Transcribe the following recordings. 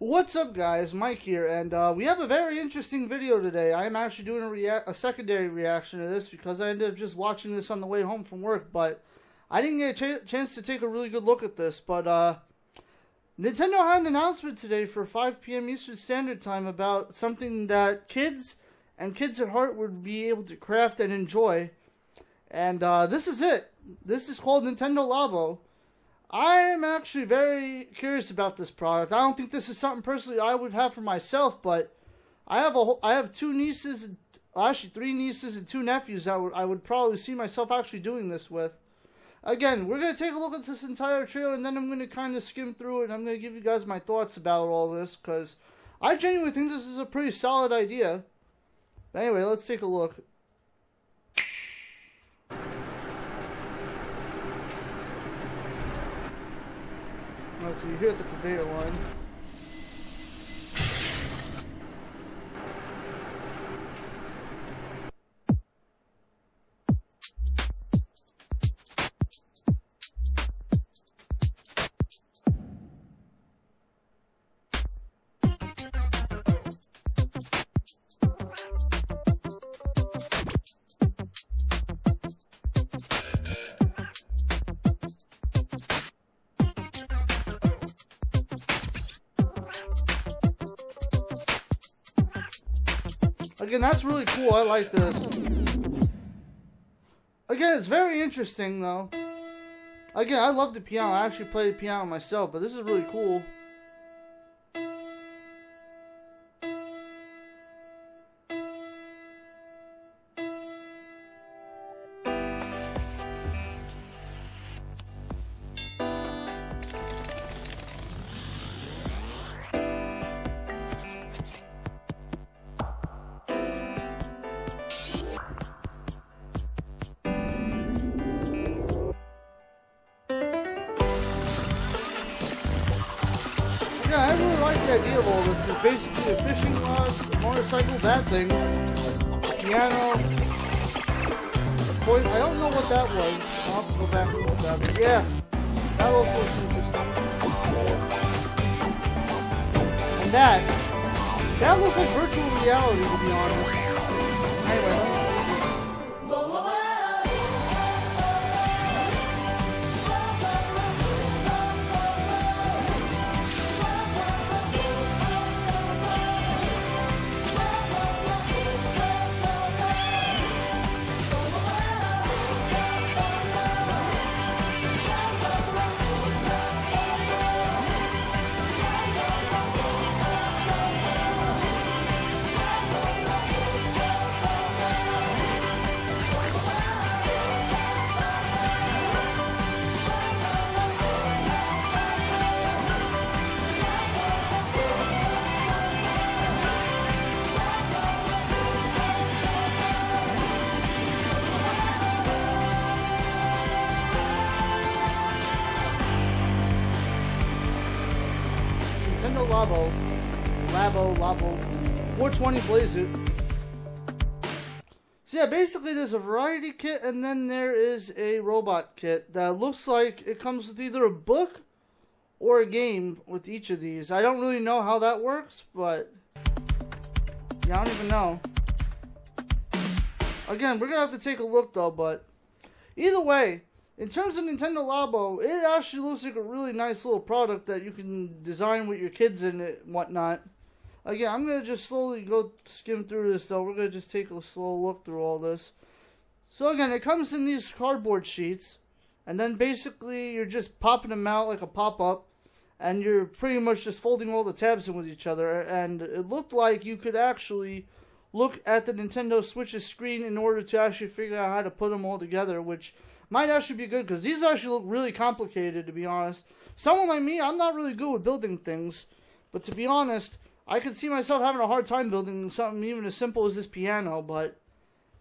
What's up, guys? Mike here, and we have a very interesting video today. I am actually doing a secondary reaction to this because I ended up just watching this on the way home from work, but I didn't get a chance to take a really good look at this. But Nintendo had an announcement today for 5 p.m. Eastern Standard Time about something that kids and kids at heart would be able to craft and enjoy. And this is it. This is called Nintendo Labo. I am actually very curious about this product. I don't think this is something personally I would have for myself, but I have two nieces, actually 3 nieces and 2 nephews that I would probably see myself actually doing this with. Again, we're going to take a look at this entire trailer, and then I'm going to kind of skim through it, and I'm going to give you guys my thoughts about all this, because I genuinely think this is a pretty solid idea. But anyway, let's take a look. Let's see, here at the conveyor line. Again, that's really cool. I like this. Again, it's very interesting, though. Again, I love the piano. I actually play the piano myself, but this is really cool. Yeah, I really like the idea of all this. It's basically a fishing rod, a motorcycle, that thing, a piano, a coin. I don't know what that was. I'll have to go back and look at it. Yeah, that also looks interesting. And that looks like virtual reality, to be honest. Anyway, let me Nintendo Labo, 420 Blaze It. So yeah, basically there's a variety kit, and then there is a robot kit that looks like it comes with either a book or a game with each of these. I don't really know how that works, but yeah, I don't even know. Again, we're gonna have to take a look though, but either way, in terms of Nintendo Labo, it actually looks like a really nice little product that you can design with your kids in it and whatnot. Again, I'm going to just slowly go skim through this though. We're going to just take a slow look through all this. So again, it comes in these cardboard sheets, and then basically you're just popping them out like a pop-up, and you're pretty much just folding all the tabs in with each other, and it looked like you could actually look at the Nintendo Switch's screen in order to actually figure out how to put them all together, which might actually be good, because these actually look really complicated, to be honest. Someone like me, I'm not really good with building things, but to be honest, I could see myself having a hard time building something even as simple as this piano, but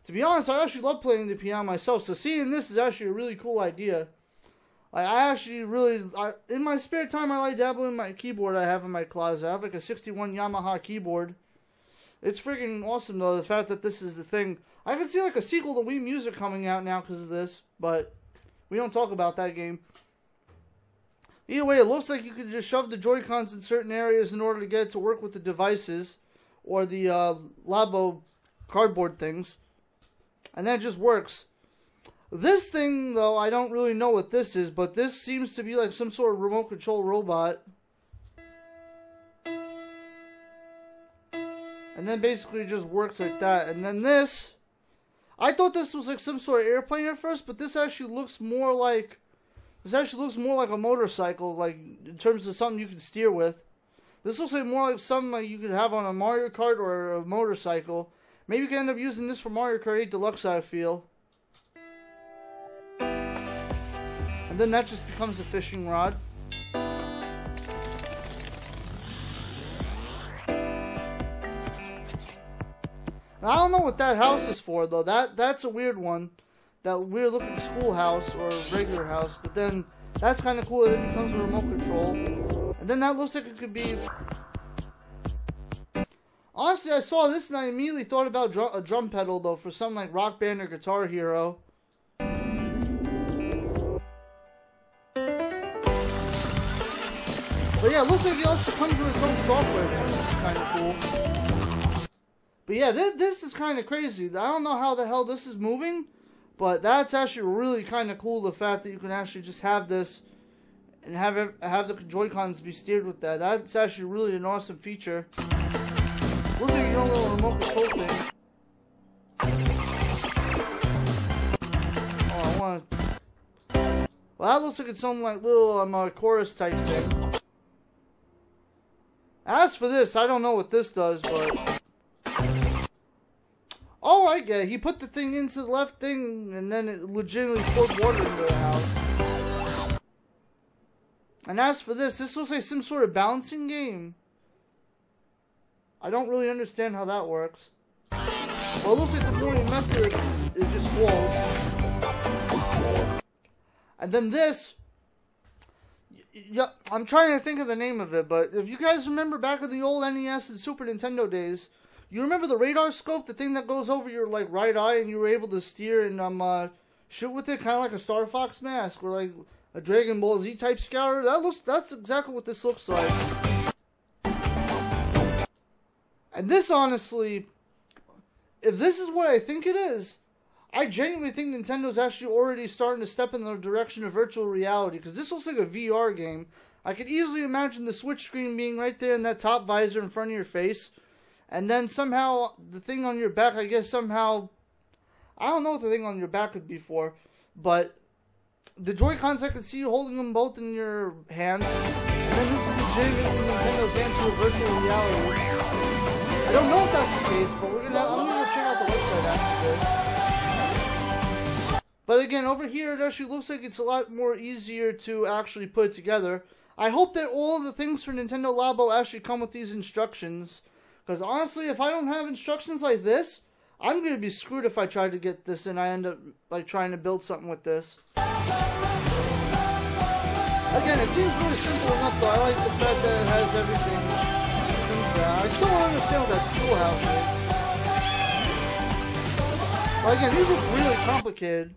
to be honest, I actually love playing the piano myself, so seeing this is actually a really cool idea. I actually really, in my spare time, I like dabbling in my keyboard I have in my closet. I have like a 61 Yamaha keyboard. It's freaking awesome, though, the fact that this is the thing. I can see, like, a sequel to Wii Music coming out now because of this, but we don't talk about that game. Either way, it looks like you can just shove the Joy-Cons in certain areas in order to get it to work with the devices or the Labo cardboard things. And that just works. This thing, though, I don't really know what this is, but this seems to be like some sort of remote control robot. And then basically it just works like that. And then this, I thought this was like some sort of airplane at first, but this actually looks more like a motorcycle, like in terms of something you can steer with. This looks like more like something like you could have on a Mario Kart or a motorcycle. Maybe you can end up using this for Mario Kart 8 Deluxe, I feel. And then that just becomes a fishing rod. Now, I don't know what that house is for, though. That's a weird one. That weird looking schoolhouse or regular house. But then that's kind of cool that it becomes a remote control. And then that looks like it could be... Honestly, I saw this and I immediately thought about a drum pedal, though, for something like Rock Band or Guitar Hero. But yeah, it looks like it also comes with its own software, too, which is kind of cool. But yeah, this is kind of crazy. I don't know how the hell this is moving, but that's actually really kind of cool, the fact that you can actually just have this and have the Joy-Cons be steered with that. That's actually really an awesome feature. Looks like your own little remote control thing. Oh, I want to... Well, that looks like it's some like little chorus type thing. As for this, I don't know what this does, but... Oh, I get it. He put the thing into the left thing, and then it legitimately poured water into the house. And as for this looks like some sort of balancing game. I don't really understand how that works. Well, it looks like the more you mess with it, it just falls. And then this... Yeah, I'm trying to think of the name of it, but if you guys remember back in the old NES and Super Nintendo days... You remember the radar scope, the thing that goes over your like right eye, and you were able to steer and shoot with it, kind of like a Star Fox mask or like a Dragon Ball Z type scouter. That's exactly what this looks like. And this, honestly, if this is what I think it is, I genuinely think Nintendo's actually already starting to step in the direction of virtual reality, because this looks like a VR game. I could easily imagine the Switch screen being right there in that top visor in front of your face. And then somehow, the thing on your back, I guess somehow... I don't know what the thing on your back could be for. But the Joy-Cons, I could see you holding them both in your hands. And then this is legitimately Nintendo's answer to virtual reality. I don't know if that's the case, but I'm gonna check out the website after this. But again, over here, it actually looks like it's a lot more easier to actually put it together. I hope that all the things for Nintendo Labo actually come with these instructions. Because honestly, if I don't have instructions like this, I'm going to be screwed if I try to get this and I end up like trying to build something with this. Again, it seems really simple enough, though. I like the fact that it has everything. I still don't understand what that schoolhouse is. But again, these are really complicated.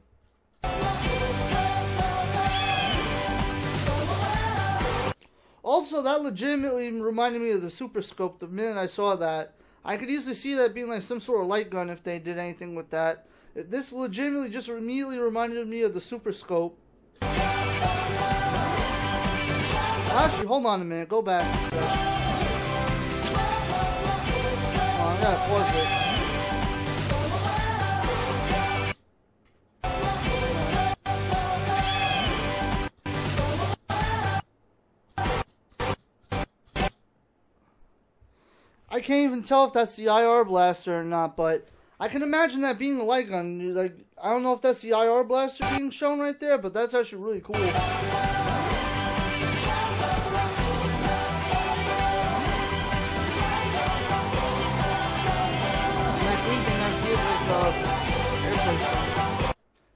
Also, that legitimately reminded me of the Super Scope the minute I saw that. I could easily see that being like some sort of light gun if they did anything with that. This legitimately just immediately reminded me of the Super Scope. Actually, hold on a minute. Go back a sec. Oh, I gotta pause it. I can't even tell if that's the IR blaster or not, but I can imagine that being a light gun. Like, I don't know if that's the IR blaster being shown right there, but that's actually really cool. And that green thing actually is like airplane.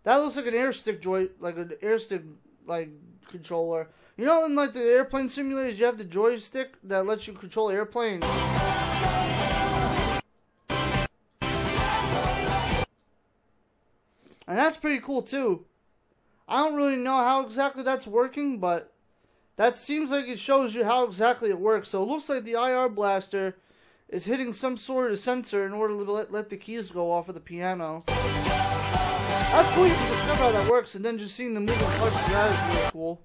That looks like an airstick controller. You know, in like the airplane simulators, you have the joystick that lets you control airplanes. And that's pretty cool too. I don't really know how exactly that's working, but that seems like it shows you how exactly it works. So it looks like the IR blaster is hitting some sort of sensor in order to let the keys go off of the piano. That's cool, you can discover how that works, and then just seeing the moving parts of that is really cool.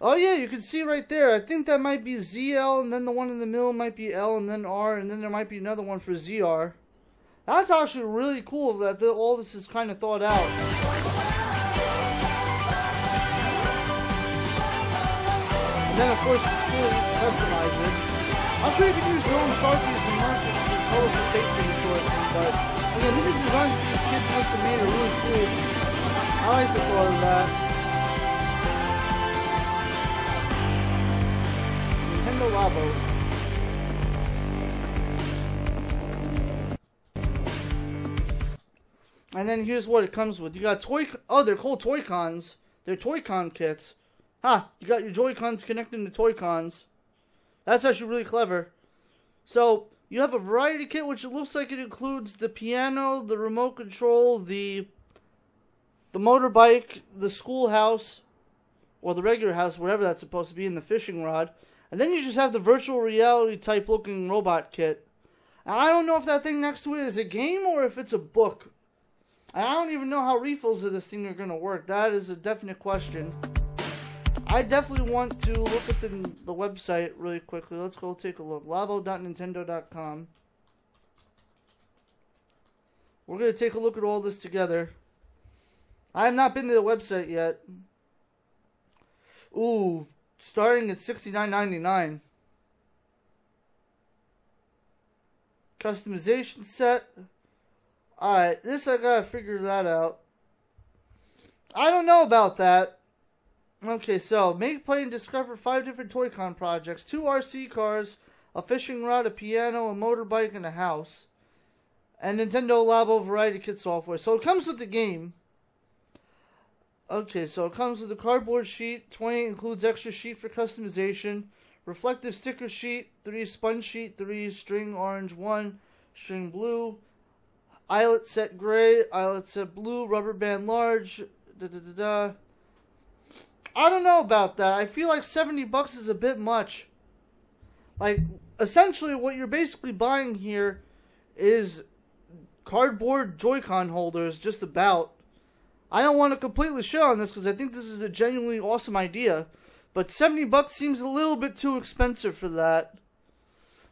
Oh yeah, you can see right there, I think that might be ZL, and then the one in the middle might be L, and then R, and then there might be another one for ZR. That's actually really cool that all this is kind of thought out. And then of course it's cool you can customize it. I'm sure you can use your own Sharpies and markers and colorful tape for this sort of thing, but again, these designs that these kids must have made are really cool. I like the thought of that. Nintendo Labo. And then here's what it comes with. You got they're called Toy-Cons. They're Toy-Con kits. You got your Joy-Cons connecting to Toy-Cons. That's actually really clever. So, you have a variety kit, which it looks like it includes the piano, the remote control, the motorbike, the schoolhouse, or the regular house, whatever that's supposed to be, and the fishing rod. And then you just have the virtual reality type looking robot kit. And I don't know if that thing next to it is a game or if it's a book. And I don't even know how refills of this thing are going to work. That is a definite question. I definitely want to look at the website really quickly. Let's go take a look. Labo.nintendo.com. We're going to take a look at all this together. I have not been to the website yet. Ooh, starting at $69.99. Customization set. Alright, this I gotta figure that out. I don't know about that. Okay, so make, play, and discover 5 different Toy-Con projects. 2 RC cars, a fishing rod, a piano, a motorbike, and a house. And Nintendo Labo variety kit software. So it comes with the game. Okay, so it comes with a cardboard sheet. 20 includes extra sheet for customization. Reflective sticker sheet. 3 sponge sheet. 3 string orange. 1 string blue. Eyelet set gray, eyelet set blue, rubber band large, I don't know about that. I feel like $70 is a bit much. Like, essentially what you're basically buying here is cardboard Joy-Con holders, just about. I don't want to completely shit on this because I think this is a genuinely awesome idea. But $70 seems a little bit too expensive for that.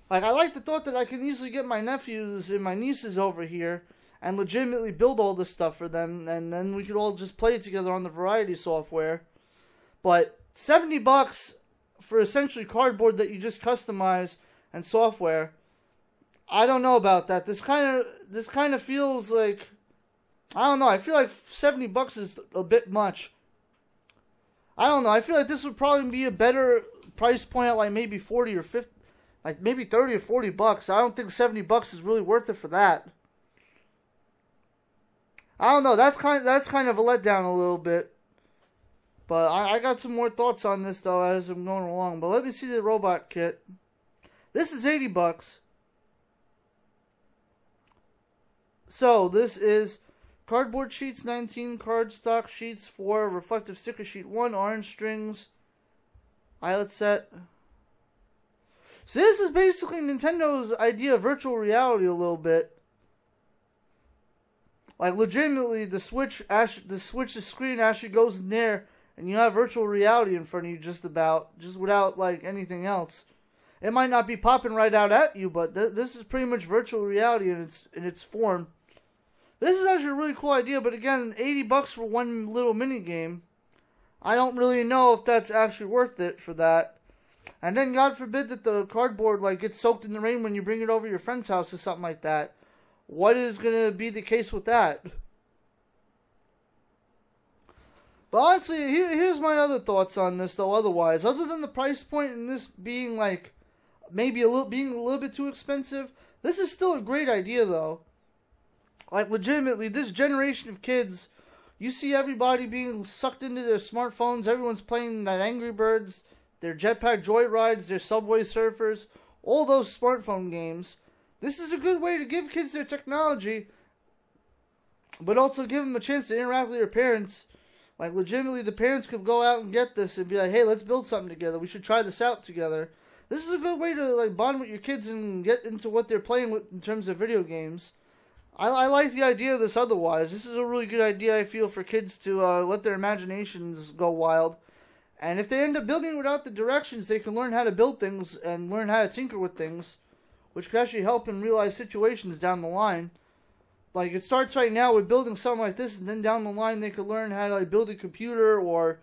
Like, I like the thought that I can easily get my nephews and my nieces over here and legitimately build all this stuff for them, and then we could all just play it together on the variety software. But $70 for essentially cardboard that you just customize and software, I don't know about that. This kind of feels like, I don't know. I feel like $70 is a bit much. I don't know. I feel like this would probably be a better price point at like maybe 40 or 50. Like maybe 30 or 40 bucks. I don't think $70 is really worth it for that. I don't know. That's kind of a letdown a little bit. But I got some more thoughts on this though as I'm going along. But let me see the robot kit. This is $80. So this is cardboard sheets 19, cardstock sheets 4, reflective sticker sheet 1, orange strings, eyelet set. So this is basically Nintendo's idea of virtual reality a little bit. Like legitimately, the Switch's screen actually goes in there, and you have virtual reality in front of you just without like anything else. It might not be popping right out at you, but this is pretty much virtual reality in its form. This is actually a really cool idea, but again, $80 for one little mini game. I don't really know if that's actually worth it for that. And then God forbid that the cardboard like gets soaked in the rain when you bring it over to your friend's house or something like that. What is going to be the case with that? But honestly, here's my other thoughts on this though otherwise. Other than the price point and this being like maybe being a little bit too expensive, this is still a great idea though. Like legitimately, this generation of kids, you see everybody being sucked into their smartphones. Everyone's playing that Angry Birds, their Jetpack Joyrides, their Subway Surfers, all those smartphone games. This is a good way to give kids their technology but also give them a chance to interact with their parents. Like, legitimately, the parents could go out and get this and be like, hey, let's build something together. We should try this out together. This is a good way to, like, bond with your kids and get into what they're playing with in terms of video games. I like the idea of this otherwise. This is a really good idea, I feel, for kids to let their imaginations go wild. And if they end up building without the directions, they can learn how to build things and learn how to tinker with things, which could actually help in real-life situations down the line. Like, it starts right now with building something like this, and then down the line they could learn how to, like, build a computer or,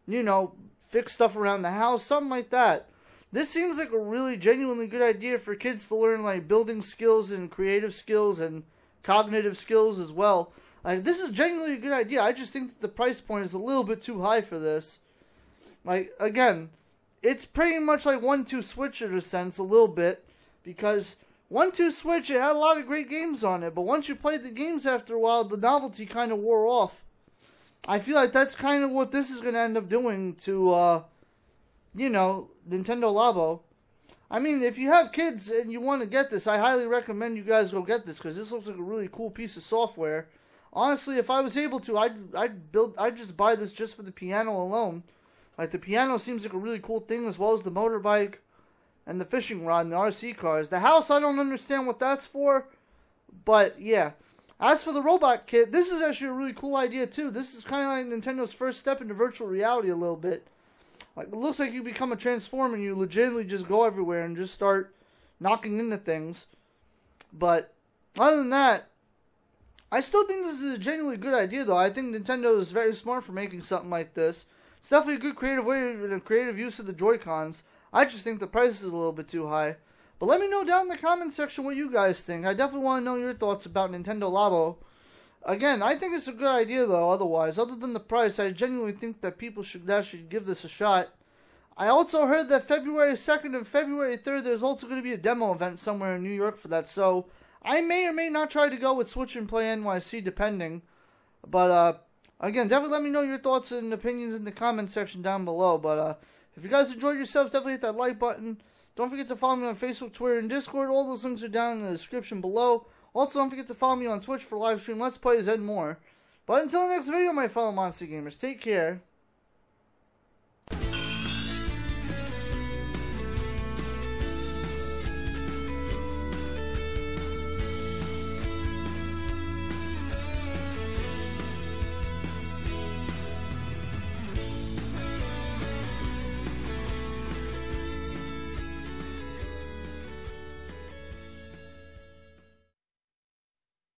you know, fix stuff around the house, something like that. This seems like a really genuinely good idea for kids to learn, like, building skills and creative skills and cognitive skills as well. Like, this is genuinely a good idea. I just think that the price point is a little bit too high for this. Like, again, it's pretty much like 1-2 Switch in a sense, a little bit, because 1-2 Switch, it had a lot of great games on it, but once you played the games after a while, the novelty kind of wore off. I feel like that's kind of what this is going to end up doing to, you know, Nintendo Labo. I mean, if you have kids and you want to get this, I highly recommend you guys go get this, because this looks like a really cool piece of software. Honestly, if I was able to, I'd just buy this just for the piano alone. Like, the piano seems like a really cool thing, as well as the motorbike and the fishing rod and the RC cars. The house, I don't understand what that's for, but yeah. As for the robot kit, this is actually a really cool idea too. This is kind of like Nintendo's first step into virtual reality a little bit. Like, it looks like you become a Transformer and you legitimately just go everywhere and just start knocking into things. But other than that, I still think this is a genuinely good idea though. I think Nintendo is very smart for making something like this. It's definitely a good creative way and a creative use of the Joy-Cons. I just think the price is a little bit too high. But let me know down in the comment section what you guys think. I definitely want to know your thoughts about Nintendo Labo. Again, I think it's a good idea though, otherwise. Other than the price, I genuinely think that people should actually give this a shot. I also heard that February 2nd and February 3rd, there's also going to be a demo event somewhere in New York for that. So, I may or may not try to go with Switch and Play NYC, depending. But, again, definitely let me know your thoughts and opinions in the comment section down below. But, if you guys enjoyed yourselves, definitely hit that like button. Don't forget to follow me on Facebook, Twitter, and Discord. All those links are down in the description below. Also, don't forget to follow me on Twitch for live stream, Let's Plays, and more. But until the next video, my fellow Monster Gamers, take care.